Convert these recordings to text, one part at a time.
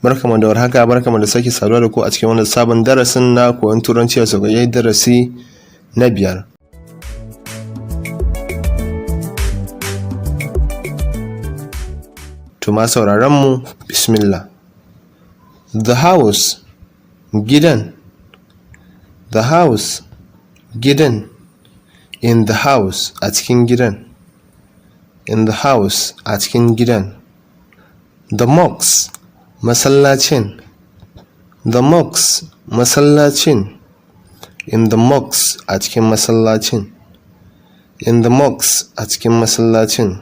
Barkamu da warhaka, barkamu da sake saduwa da ku a cikin wannan sabon darasin na koyon Turanci a sauƙaƙe darasi na 5. To ma sauraron mu, bismillah. The house, gidan. The house, gidan. In the house, a cikin gidan. In the house, a cikin gidan. The mosque, masallacin. The mosque, masallacin. In the mosque, a cikin masallacin. In the mosque, a cikin masallacin.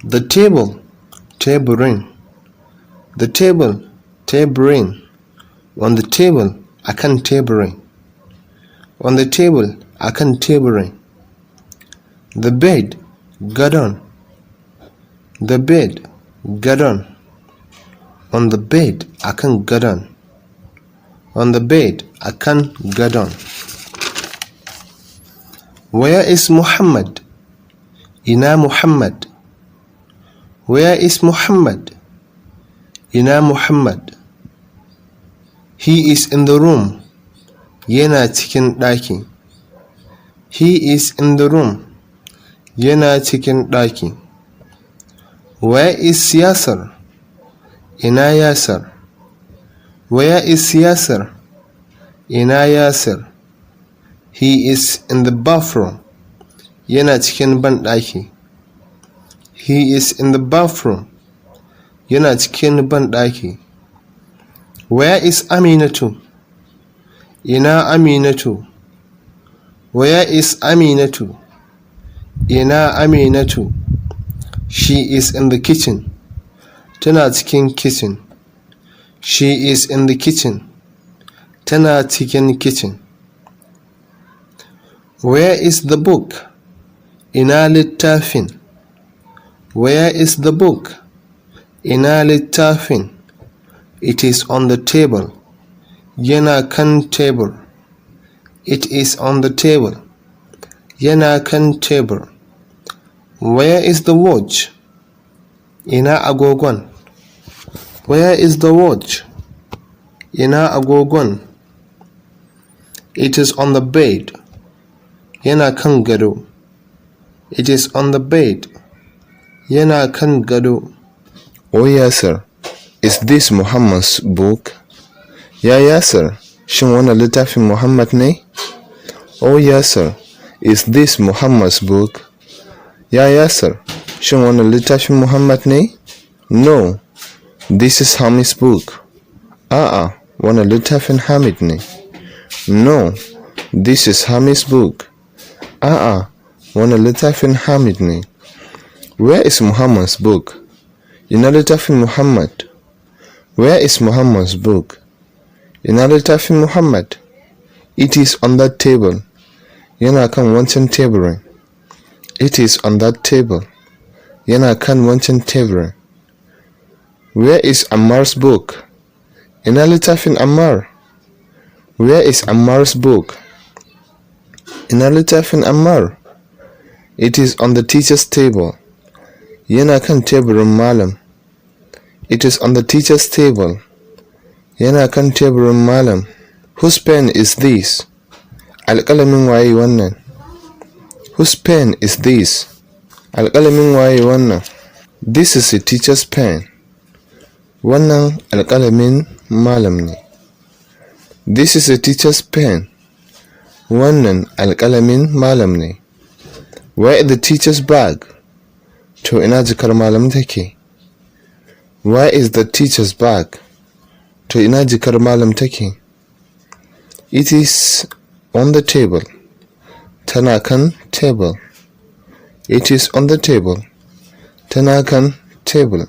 The table, teburin. The table, teburin. On the table, akan teburin. On the table, akan teburin. The bed, gadon. The bed, gadon. On the bed, akan gadon. On the bed, akan gadon. Where is Muhammad? Ina Muhammad. Where is Muhammad? Ina Muhammad. He is in the room. Yana cikin ɗaki. He is in the room. Yana cikin ɗaki. Where is Yasir? Ina Yasir. Where is Yasir? Ina Yasir. He is in the bathroom. Yana cikin banɗaki. He is in the bathroom. Yana cikin banɗaki. Where is Aminatu? Ina Aminatu. Where is Aminatu? Ina Aminatu. She is in the kitchen. Tana cikin kitchen. She is in the kitchen. Tana cikin kitchen. Where is the book? Ina littafin. Where is the book? Ina littafin. It is on the table. Yana kan tebur. It is on the table. Yana kan tebur. Where is the watch? Ina agogon. Where is the watch? Ina agogon. It is on the bed. Yana kan gado. It is on the bed. Yana kan gado. Oh Yasir, is this Muhammad's book? Ya Yasir, shin wannan littafin Muhammad ne? Oh Yasir, is this Muhammad's book? Ya Yasir, shin wannan littafin Muhammad ne? No, this is Hamid's book. A'a, wannan littafin Hamid ne. No, this is Hamid's book. A'a, wannan littafin Hamid ne. Where is Muhammad's book? Ina littafin Muhammad. Where is Muhammad's book? Ina littafin Muhammad. It is on that table. Yana kan wancan teburin. It is on that table. Yana kan wancan teburin. Where is Ammar's book? Ina littafin Ammar. Where is Ammar's book? Ina littafin Ammar. It is on the teacher's table. Yana kan teburin malam. It is on the teacher's table. Yana kan teburin malam. Whose pen is this? Alƙalamin waye wannan? Whose pen is this? Alƙalamin waye wannan? This is a teacher's pen. Wannan alƙalamin malam ne. This is a teacher's pen. Wannan alƙalamin malam ne. Where is the teacher's bag? To ina jakar malam take? Where is the teacher's bag? To ina jakar malam take? It is on the table. Tana kan table. It is on the table. Tana kan table.